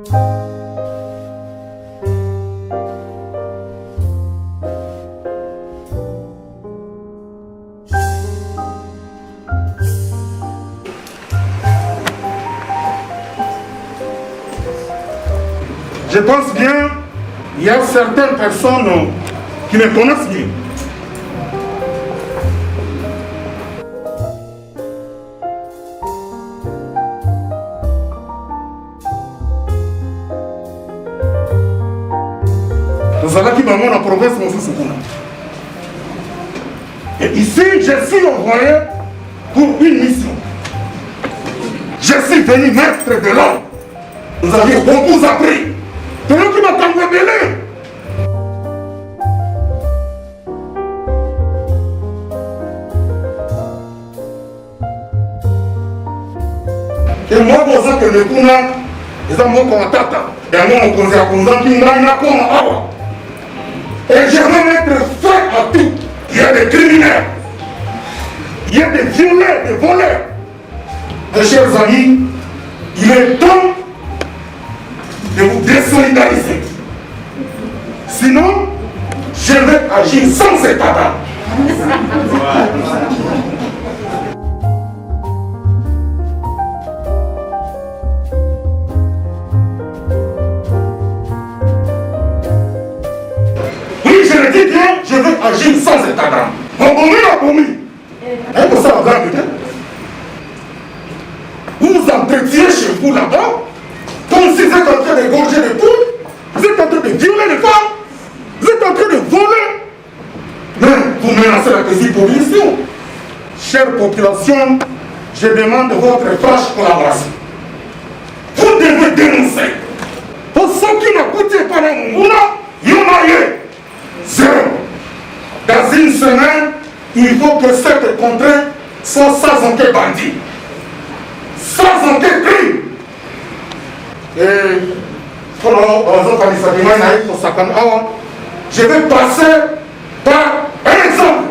Je pense bien, il y a certaines personnes qui me connaissent bien. Nous allons qui dans la province Moussoukouna. Et ici, je suis envoyé pour une mission. Je suis venu maître de l'homme. Vous avez beaucoup appris. C'est nous qui m'attendons rebellé. Et moi, je que le Kuna, ils ont mon tata. Et moi, on conseille à Kunzan qui n'a pas comme Awa. Et je vais mettre fin à tout. Il y a des criminels. Il y a des violeurs, des voleurs. Mes chers amis, il est temps de vous désolidariser. Sinon, je vais agir sans état d'âme. Oui, je le dis bien, je vais agir sans état d'âme. Mon bonnet a promis. Et pour ça, la grande idée. Vous vous entretiez chez vous là-bas, comme si vous êtes en train d'égorger les poules, vous êtes en train de violer les femmes, vous êtes en train de voler. Mais vous menacez la quasi-pollution. Chère population, je demande votre franche collaboration. Vous devez dénoncer. Pour ceux qui n'écoutent pas mon mouna, il y en a eu. Zéro. Dans une semaine, il faut que cette contrée soit sans enquête bandit. Sans enquête crime. Et je vais passer par un exemple.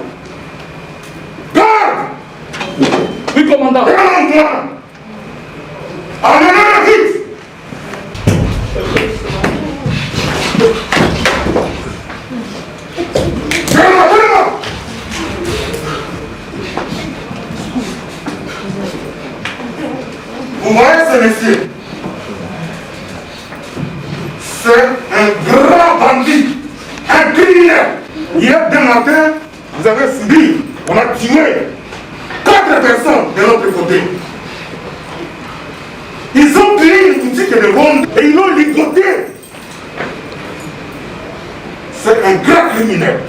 Garde! Oui, commandant. Demande-moi. Amenez-le vite. Vous voyez ce monsieur? C'est un grand bandit, un criminel. Hier dès matin, vous avez subi, on a tué 4 personnes de notre côté. Ils ont pillé une boutique de vente et ils l'ont ligoté. C'est un grand criminel.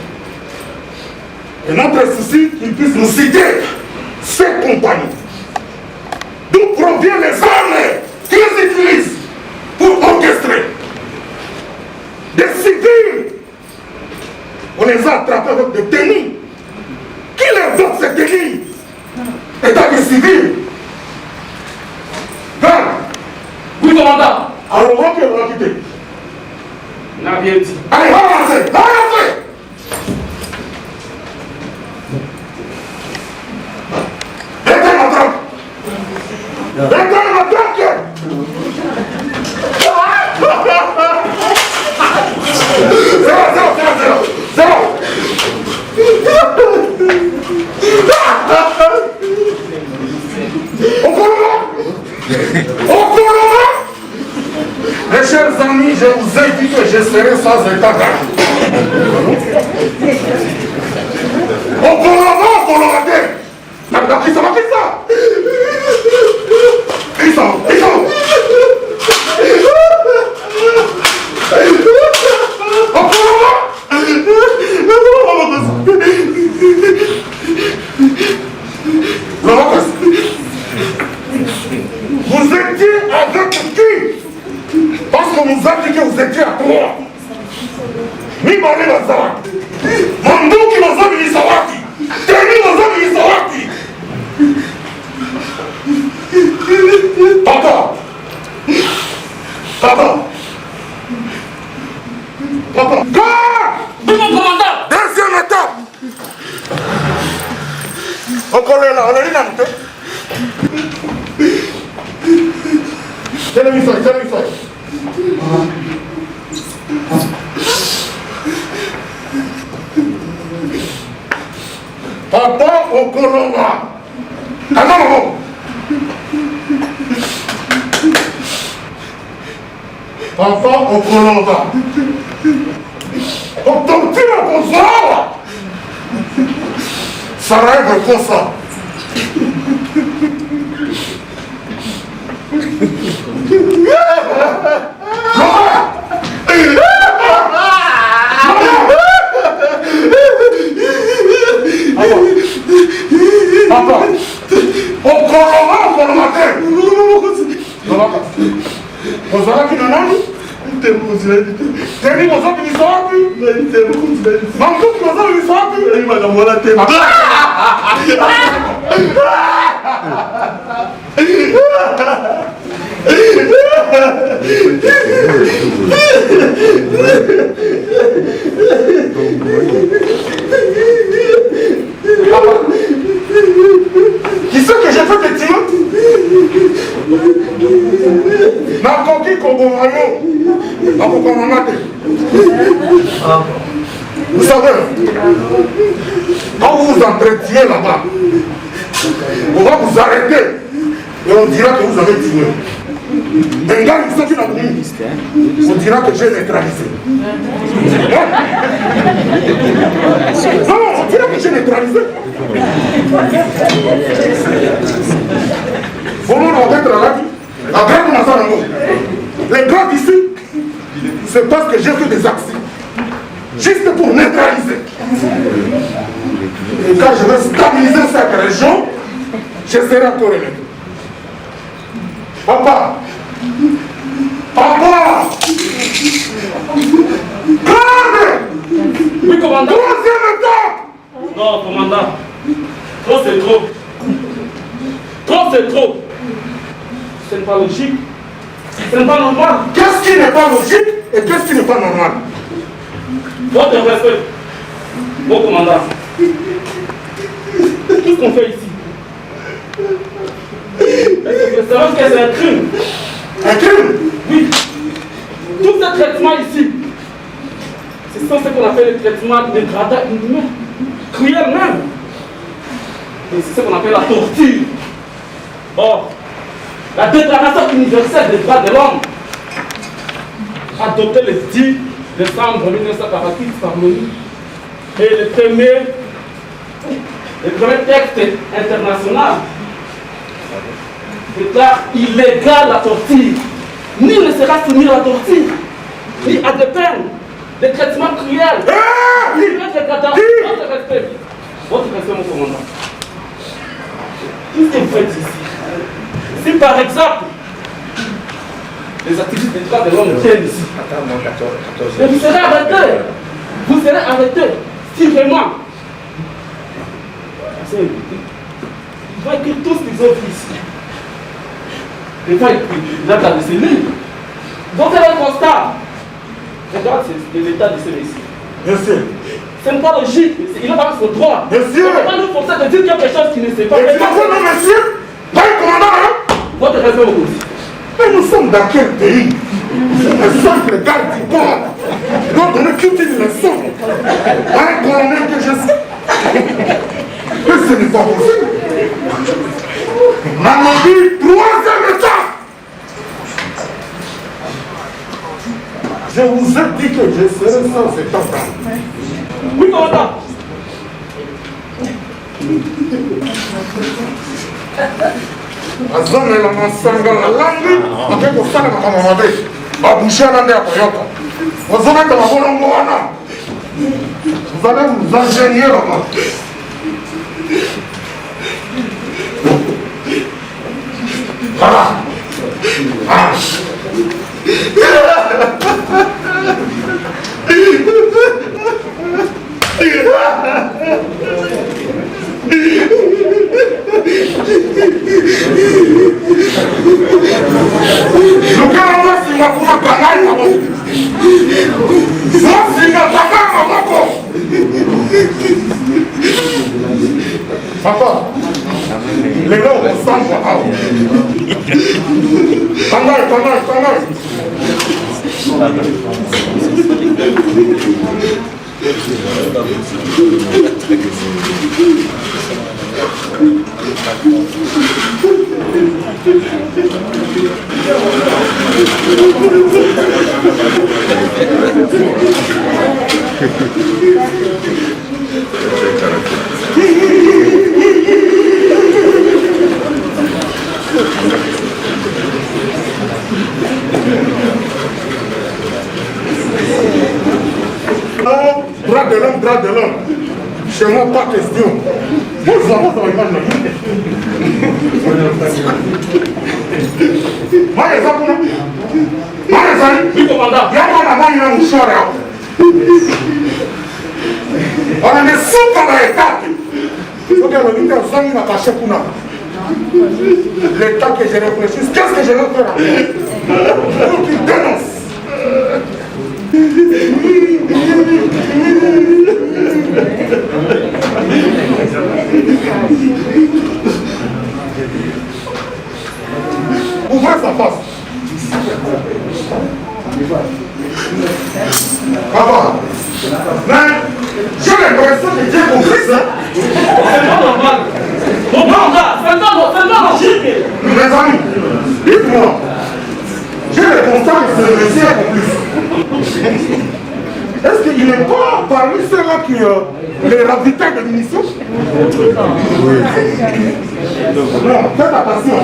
Et notre souci, qu'il puisse nous citer ses compagnons. D'où proviennent les armes qu'ils utilisent pour orchestrer. Des civils. On les a attrapés avec des tennis. Qui les vote ces tennis? État des civils. Garde. Oui, commandant. Alors on va quitter. On a bien dit. Allez, avancez, avancez. Mettez ma traque. Mettez ma traque. Zéro. Mes chers amis, je vous ai dit que je serai sans état d'âme. Auparavant, Coloradé. Qui ça? Ils sont. Vous étiez avec qui? Parce qu'on nous a dit que vous étiez à 3. Mibale Bazawati. Manduki Bazami Sawati. Teni Bazami Sawati. Papa. Garde! Oui, mon commandant. Deuxième étape. Encore là, on est là, Quel est l'histoire? Okoloma. Alors, papa Okoloma. Otomtila Kozala. Sarajevo Kosa. Papa, Okoloma te. Kozala kina nani? Teni Kozala ni sapi? Mamtu Kozala ni sapi? Magambola te. Qui c'est que j'ai fait des tirs? Nakoki Kobomayo. Nakokomamate. Vous savez, quand vous vous entretenez là-bas, on va vous arrêter et on dira que vous avez tué. Un gars, ils sont qui on dira que j'ai neutralisé. Non, on dira que j'ai neutralisé. Comment on va être là? La grande Mazanango. Les gars ici, c'est parce que j'ai fait des actions. Juste pour neutraliser. Et quand je vais stabiliser cette région, je serai encore aimé. Papa! Papa! Garde! Oui, commandant. Troisième étape! Non, commandant. Trop, c'est trop. Trop, c'est trop. Ce n'est pas logique. Ce n'est pas normal. Qu'est-ce qui n'est pas logique et qu'est-ce qui n'est pas normal? Votre respect, mon commandant. Qu'est-ce qu'on fait ici? Est-ce que vous savez que c'est un crime? Un crime? Oui. Tout ce traitement ici, c'est ce qu'on appelle le traitement dégradant inhumain, cruel même. Et c'est ce qu'on appelle la torture. Or, la Déclaration universelle des droits de l'homme, adoptée le 10 décembre 1948 par l'ONU, et le premier texte international déclare illégal la torture. Nul ne sera soumis à la torture, ni à des peines, des traitements cruels, ni de dégradants. Votre respect, mon commandant. Qu'est-ce que vous faites ici? Si par exemple, les activistes des droits de l'homme viennent ici, et vous serez arrêtés. Vous serez arrêtés. Si vraiment, il va écrire tout ce qu'ils ont fait ici. Il va écrire, il a dans ces livres. Donc c'est un constat. Regarde, c'est l'état de ce messieurs. Monsieur. Ce n'est pas logique. Il n'a pas son droit. Monsieur. On ne peut pas nous forcer de dire quelque chose qui ne sait pas. Et tu as fait non, monsieur? Pas le commandant, hein? Votre respect, mon aussi. Mais nous sommes dans quel pays? Un simple garde du corps doit donner toute une leçon à un colonel que je sais. Mais ce n'est pas possible. Namibie, troisième état. Je vous ai dit que je serai sans cet temps. Oui, commandant. azomela masanga na langi ake kosala makambo mabe babushe na nde ya koyoka ozobeta mabolongo wana vous allez vous ingénier là-bas. Voilà. Ah. Lukana wasinga kuma kangai na wako. Wasinga kangai na wako. Papa, lelo osangwa hao. Kangai. Droit de l'homme. Chez moi, pas question. Vous avez Oui, commandant. On a des sous par l'État. L'État que je réfléchisse, qu'est-ce que je vais faire? Pour qu'il dénonce. Ouvrez sa face. Papa, mais j'ai l'impression que j'ai compris ça. C'est pas normal. Mon mandat, c'est pas logique. Mes amis, dites-moi, j'ai le constat que c'est le monsieur complice. Est-ce qu'il n'est pas parmi ceux-là qui les ravitaillent de munitions? Non, faites attention,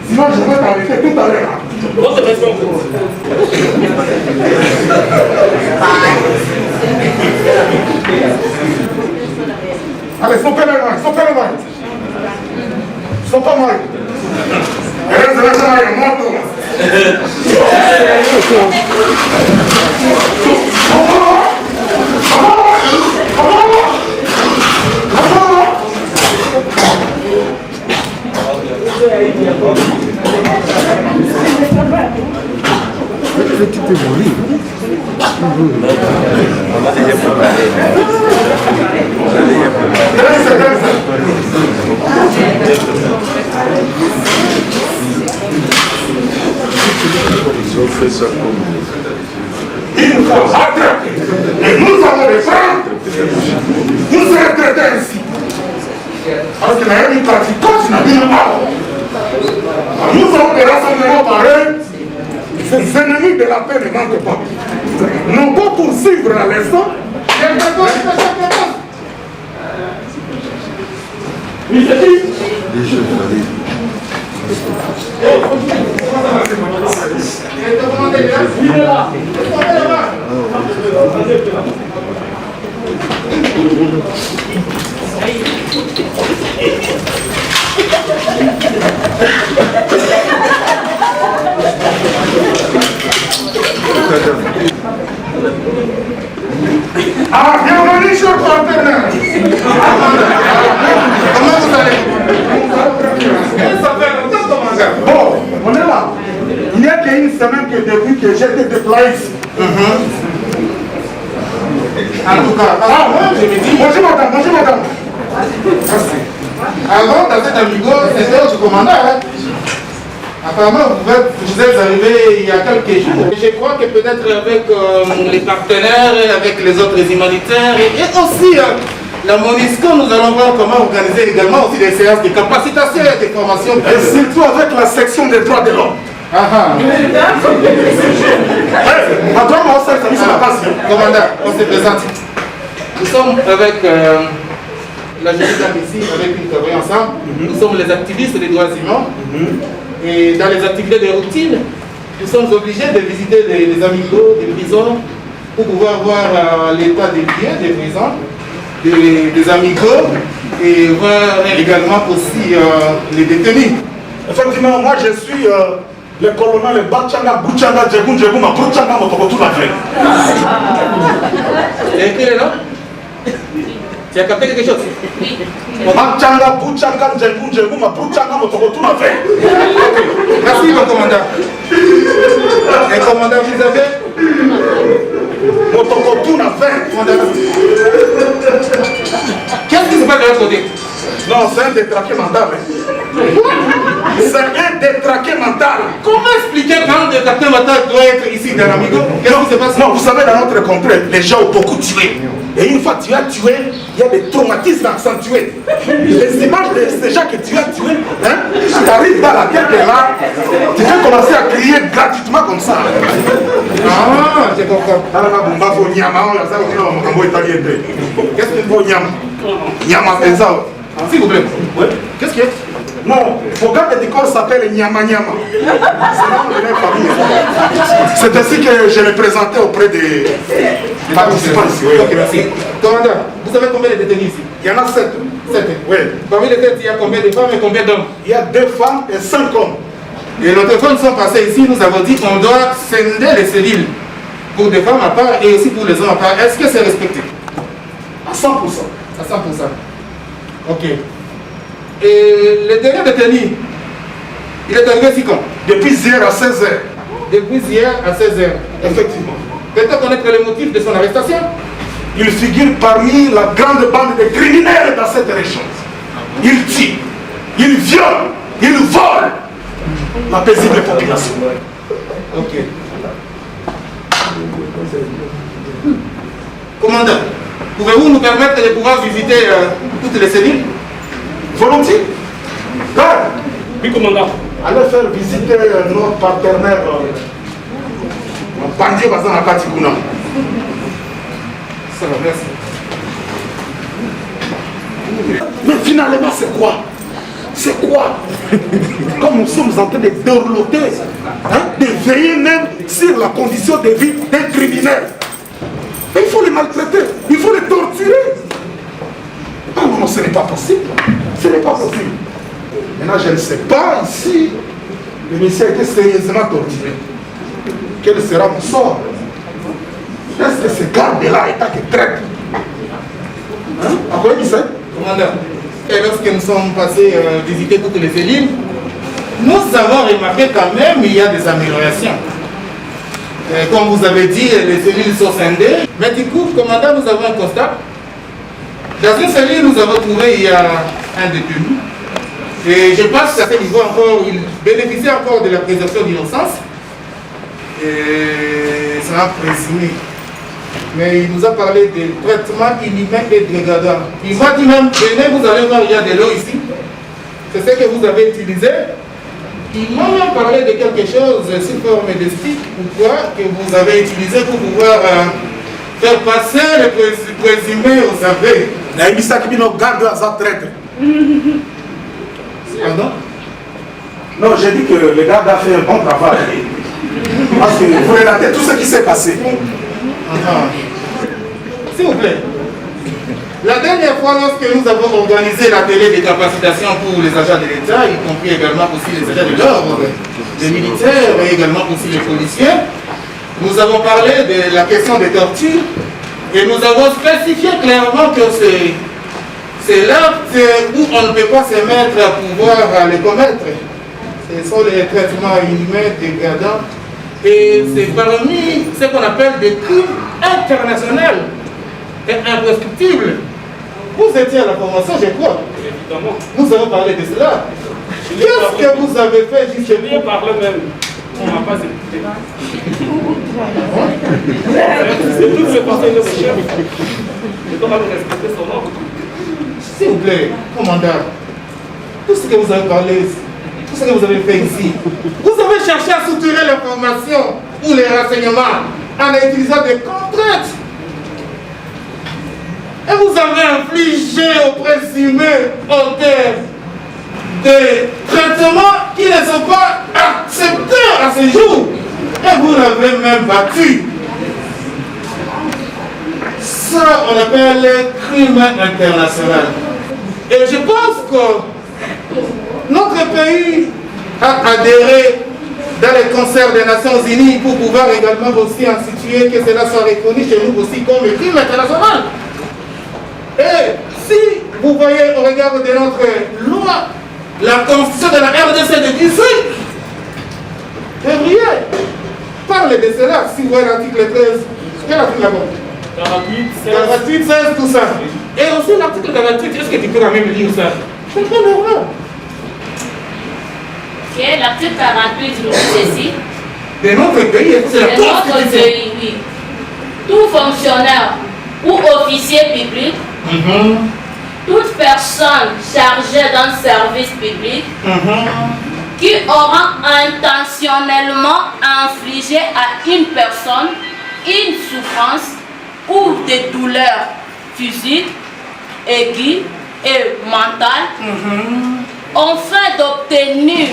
sinon je vais t'arrêter tout à l'heure. Votre question. Allez, stoppez les mains, stoppez les mains. Stoppez les mains. Reste là, monte. Tu peux mourir. Ils ont fait ça comme il nous faut attraper. Et nous allons les prendre. Vous serez traités ainsi. Parce qu'il y a une trafiquante qui n'a pas. Nous avons des rassemblements pareils. Ces ennemis de la paix ne manquent pas. Non pas poursuivre à l'instant. Oui, c'est qui? Il est là. Ah, bienvenue, cher partenaire. Comment vous allez? Ça fait longtemps, commandant. Bon, on est là. Il n'y a qu'une semaine que depuis que j'ai été déployé ici. En tout cas, je me dis... Bonjour madame, bonjour madame. Merci. Avant, dans cet amigo, c'était votre commandant. Hein? Apparemment, vous êtes arrivé il y a quelques jours. Je crois que peut-être avec les partenaires, avec les autres humanitaires et aussi la MONUSCO, nous allons voir comment organiser également aussi des séances de capacitation et de formation. Et surtout avec la section des droits de l'homme. Commandant, on se présente. Nous sommes avec la jeune dame ici, avec qui nous travaillons ensemble. Nous sommes les activistes des droits humains. Et dans les activités de routine, nous sommes obligés de visiter les amigos, des prisons, pour pouvoir voir l'état des lieux des prisons, des amigos, et voir également aussi les détenus. Effectivement, moi je suis le colonel Bachanga, Bouchanga, Djegoun, Djegoun, Bouchanga, Motokotou, la veille. Et écrit les noms? Tu as capté quelque chose? Bachanga, Bouchanga, Djegoun, Djegoun, Bouchanga, Motokotou, la veille. Merci mon commandant. Et commandant, vous avez Motokotou, la veille. Qu'est-ce qui se passe de l'autre côté? Non, c'est un détraqué mental. C'est un détraqué mental. Comment expliquer qu'un détraqué mental doit être ici dans l'amigo? Qu'est-ce qui se passe? Non, vous savez, dans notre contrée, les gens ont beaucoup tué. Et une fois que tu as tué, il y a des traumatismes accentués. Les images de ces gens que tu as tués, hein, tu arrives dans la tête là, tu peux commencer à crier gratuitement comme ça. Ah, j'ai compris. Qu'est-ce que vous voulez? Nyama Penza. S'il vous plaît. Oui. Qu'est-ce qu'il y a? Non, mon gars de corps s'appelle Nyama Nyama. C'est ainsi que je l'ai présenté auprès des participants ici. Oui. Ok, merci. Commandant, vous avez combien de détenus ici? Il y en a 7. 7. Oui. Parmi les 7, il y a combien de femmes et combien d'hommes? Il y a 2 femmes et 5 hommes. Et lorsque nous sommes passés ici, nous avons dit qu'on doit scinder les cellules pour des femmes à part et aussi pour les hommes à part. Est-ce que c'est respecté? À 100%. À 100%. Ok. Et le dernier détenu, il est arrivé ici quand? Depuis hier à 16h. Depuis hier à 16h. Effectivement. Peut-on connaître le motif de son arrestation? Il figure parmi la grande bande de criminels dans cette région. Il tue, il viole, il vole la paisible population. Ok. Commandant, pouvez-vous nous permettre de pouvoir visiter toutes les cellules? Volontiers. Garde, Oui, commandant. allez faire visiter notre partenaire Bandie Bazan Akatikuna. Ça va, merci. Mais finalement, c'est quoi? C'est quoi? Comme nous sommes en train de dorloter, hein, de veiller même sur la condition de vie d'un criminel. Il faut les maltraiter, il faut les torturer. Ah non, ce n'est pas possible. Ce n'est pas possible. Maintenant, je ne sais pas ici, le monsieur a été sérieusement torturé. Quel sera mon sort? Est-ce que ce garde-là est à que traite? Hein? À quoi il sait? Commandant, et lorsque nous sommes passés visiter toutes les cellules, nous avons remarqué quand même qu'il y a des améliorations. Comme vous avez dit, les cellules sont scindées. Mais du coup, commandant, nous avons un constat. Dans une cellule, nous avons trouvé il y a un détenu. Et je pense qu'à ce niveau encore, il bénéficie encore de la présomption d'innocence. Et ça a présumé. Mais il nous a parlé de traitement inhumain et dégradant. Il m'a dit même, venez, vous allez voir, il y a de l'eau ici. C'est ce que vous avez utilisé. Il m'a même parlé de quelque chose sous forme de stick ou quoi que vous avez utilisé pour pouvoir faire passer le présumé, vous savez. Garde à sa traite. Pardon? Non, j'ai dit que le garde a fait un bon travail. Parce que vous relatez tout ce qui s'est passé. S'il vous plaît. La dernière fois, lorsque nous avons organisé l'atelier de capacitation pour les agents de l'État, y compris également aussi les agents de l'ordre, les militaires et également aussi les policiers, nous avons parlé de la question des tortures et nous avons spécifié clairement que c'est l'acte où on ne peut pas se mettre à pouvoir les commettre. Ce sont les traitements inhumains, dégradants. Et c'est parmi ce qu'on appelle des crimes internationaux et imprescriptibles. Vous étiez à la formation, je crois. Évidemment. Nous avons parlé de cela. Qu'est-ce que vous avez fait juste Je lui ai parlé même. On ne m'a pas écouté. C'est tout ce conseil de chef. Je dois même respecter son nom. S'il vous plaît, commandant, tout ce que vous avez parlé, tout ce que vous avez fait ici, vous avez cherché à soutenir l'information ou les renseignements en utilisant des contraintes. Et vous avez infligé au présumé auteur des traitements qui ne sont pas acceptés à ce jour. Et vous l'avez même battu. Ça, on appelle le crime international. Et je pense que notre pays a adhéré dans le concert des Nations Unies pour pouvoir également aussi instituer que cela soit reconnu chez nous aussi comme un crime international. Et si vous voyez au regard de notre loi, la constitution de la RDC de 18, février, parle de cela. Si vous voyez l'article 13, quel article là-bas? 48, 16, tout ça. Et aussi l'article 48, est-ce que tu peux quand même lire ça? C'est très normal. Ok, l'article 48 nous dit ceci. De notre pays, c'est la De notre Constitution. pays, oui. Tout fonctionnaire ou officier public, toute personne chargée d'un service public qui aura intentionnellement infligé à une personne une souffrance ou des douleurs physiques, aiguës et mentales, afin d'obtenir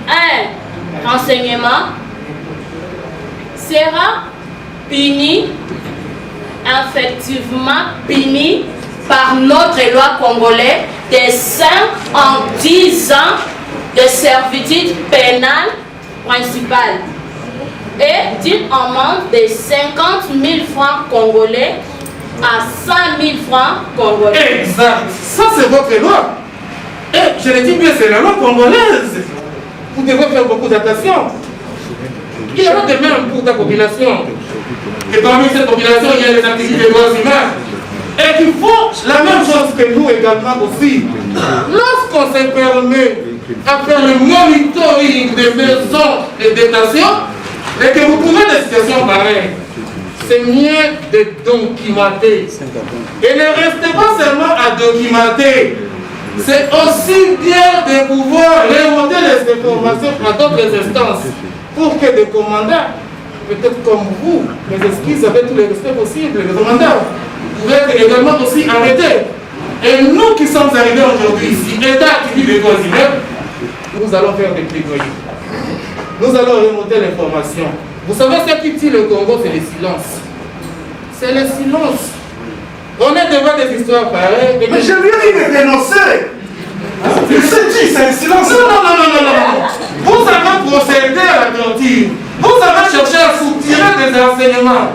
un renseignement, sera puni, effectivement puni par notre loi congolaise de 5 en 10 ans de servitude pénale principale et d'une amende de 50 000 francs congolais à 100 000 francs congolais. Exact. Ça, c'est votre loi. Et je le dis bien, c'est la loi congolaise. Vous devez faire beaucoup d'attention. Il y en a de même pour ta population. Et parmi cette population, il y a les activistes des droits humains. Et qu'il faut la même chose que nous également aussi. Lorsqu'on se permet à faire le monitoring des maisons de détention, et que vous trouvez des situations pareilles, c'est mieux de documenter. Et ne restez pas seulement à documenter. C'est aussi bien de pouvoir remonter les informations à d'autres instances pour que des commandants, peut-être comme vous, les esquisses avec tous les respects possibles, les commandants, vous être également aussi arrêtés. Et nous qui sommes arrivés aujourd'hui ici, État qui dit des droits humains, nous allons faire des plaidoyers. Nous allons remonter l'information. Vous savez ce qui tue le Congo, c'est le silence. C'est le silence. On est devant des histoires pareilles. Mais je viens de dénoncer. Il s'est dit, c'est le silence. Non. Vous avez procédé à la torture. Vous avez cherché à soutirer des enseignements.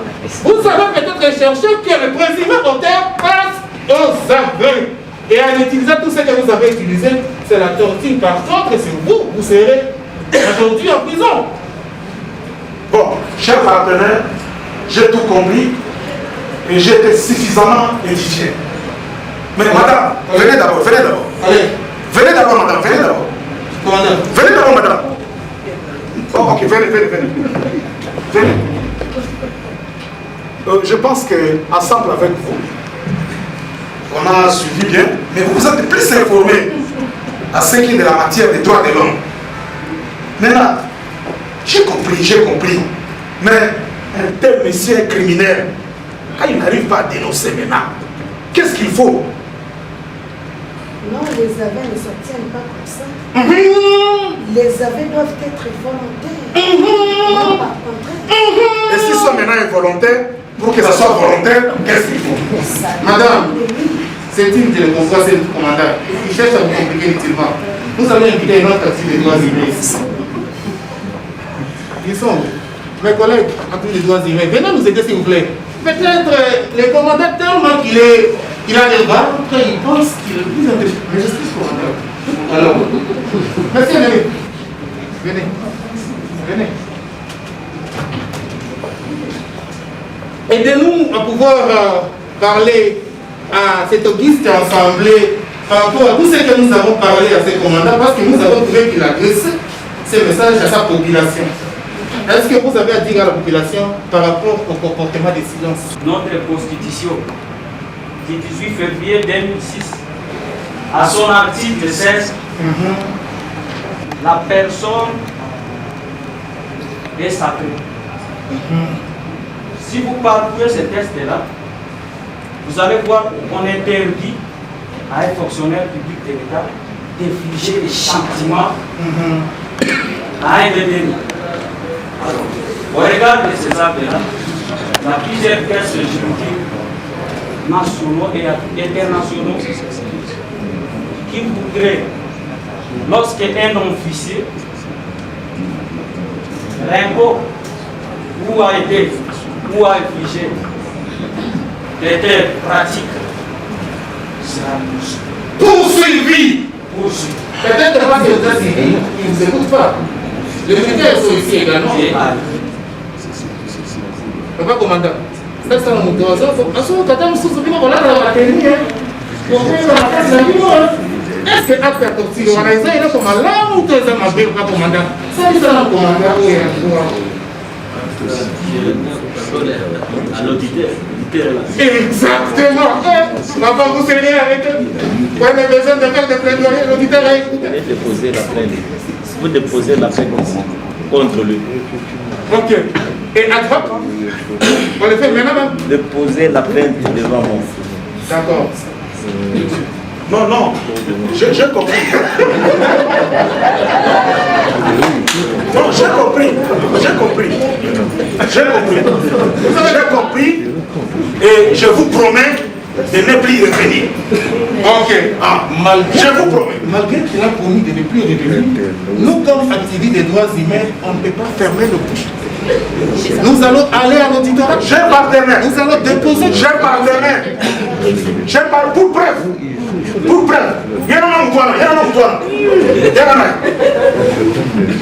Vous avez peut-être cherché que le présumé auteur passe aux aveux. Et en utilisant tout ce que vous avez utilisé, c'est la torture. Par contre, c'est vous serez aujourd'hui en prison. Bon, cher partenaire, j'ai tout compris et j'ai été suffisamment édifié. Mais madame, venez d'abord. Allez. Venez d'abord, madame, venez d'abord. Commandant. Venez d'abord, madame. Oh, ok, venez. Venez. Je pense qu'ensemble avec vous, on a suivi bien, mais vous êtes plus informés à ce qui est de la matière des droits de l'homme. Maintenant, j'ai compris. Mais un tel monsieur est criminel. Quand il n'arrive pas à dénoncer maintenant, qu'est-ce qu'il faut? Non, les aveux ne s'obtiennent pas comme ça. Les aveux doivent être volontaires. Non, par contre. Et si ça maintenant est volontaire, pour que ça soit volontaire, qu'est-ce qu'il faut? Madame, c'est une téléconférence, c'est le commandant. Il cherche à vous compliquer inutilement. Nous allons inviter un autre actif des droits humains ici. Ils sont mes collègues en tous les droits humains. Venez nous aider s'il vous plaît. Peut-être le commandant tellement qu'il a des bras, il pense qu'il est plus intéressant. Mais je suis commandant. Alors, merci, venez. Aidez-nous à pouvoir parler à cette auguste assemblée par rapport à tout ce que nous avons parlé à ce commandant, parce que nous avons trouvé qu'il a adressé ces messages à sa population. Est-ce que vous avez à dire à la population par rapport au comportement des silences? Notre constitution du 18 février 2006, à son article 16, la personne est sacrée. Si vous parcourez ce texte-là, vous allez voir qu'on interdit à un fonctionnaire public de l'État d'infliger des sentiments à un détenu. Au regard de ces actes-là, il y a plusieurs textes juridiques nationaux et internationaux qui voudraient, lorsqu'un officier l'impôt ou a été ou a infligé des telles pratiques sera poursuivi. Peut-être pas que les États civils ne vous écoutent pas. Les militaires sont ici également. Papa commandant, c'est ça mon gars. Est-ce que après la torture, on a essayé de comme là ou tu es un commandant? Ça, c'est un commandant. À l'auditeur. Exactement. Maman, vous serez avec eux. Vous avez besoin de faire des plaidoyers, l'auditeur a écouté. Allez déposer la plainte. Vous déposez la plainte ici contre lui. Ok. Et ad hoc, on le fait maintenant même. Déposez la plainte devant moi. D'accord. Non, non, j'ai compris. Non, j'ai compris. J'ai compris. Et je vous promets de ne plus revenir. Ok. Ah, je vous promets. Malgré qu'il a promis de ne plus revenir, nous, comme activistes des droits humains, on ne peut pas fermer le bouche. Nous allons aller à l'auditorat. J'ai partenaire. Nous allons déposer. J'ai partenaire. J'ai partenaire. Pour preuve. Pour preuve.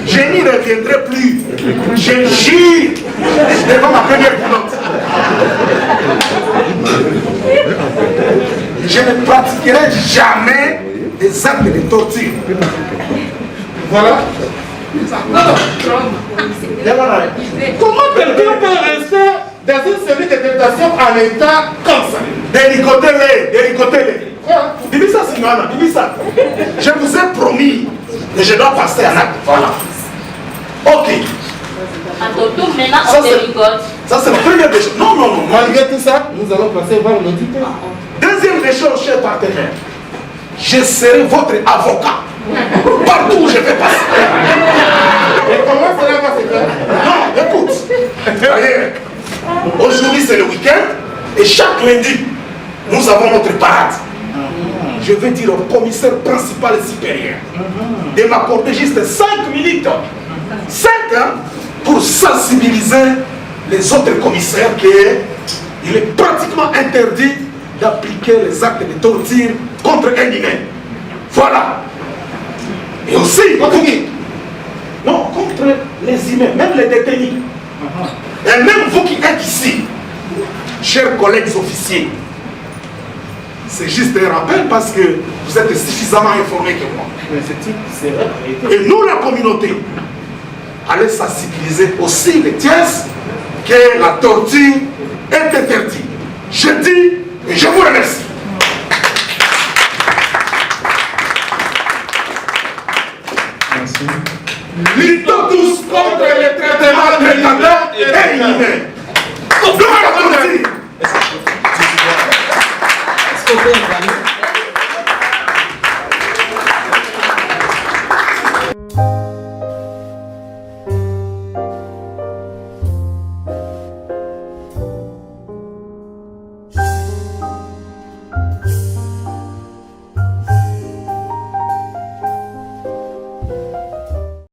Je n'y reviendrai plus. Je gire devant ma première pilote. Je ne pratiquerai jamais des actes de torture. Voilà. Comment quelqu'un peut rester dans une série de tentations en état comme ça? Délicotez-les. Dis ça, Simana, dis ça. Je vous ai promis que je dois passer un acte. Voilà. Ok. À ton tour, maintenant, on délicote. Ça, c'est la première des choses. Non. Malgré tout ça, nous allons passer voir l'auditeur. Deuxième des choses, chers partenaires, je serai votre avocat. Partout où je vais passer. Et comment cela va se faire? Non, écoute. D'ailleurs, aujourd'hui c'est le week-end et chaque lundi, nous avons notre parade. Je vais dire au commissaire principal et supérieur de m'accorder juste 5 minutes. 5 ans pour sensibiliser les autres commissaires qu'il est pratiquement interdit d'appliquer les actes de torture contre un humain. Voilà. Et aussi, non, contre les humains, même les détenus. Et même vous qui êtes ici, chers collègues officiers, c'est juste un rappel parce que vous êtes suffisamment informés que moi. Et nous, la communauté, allez sensibiliser aussi les tiers que la torture est interdite. Je dis et je vous remercie. Luttons tous contre les traitements dégradants et inhumains.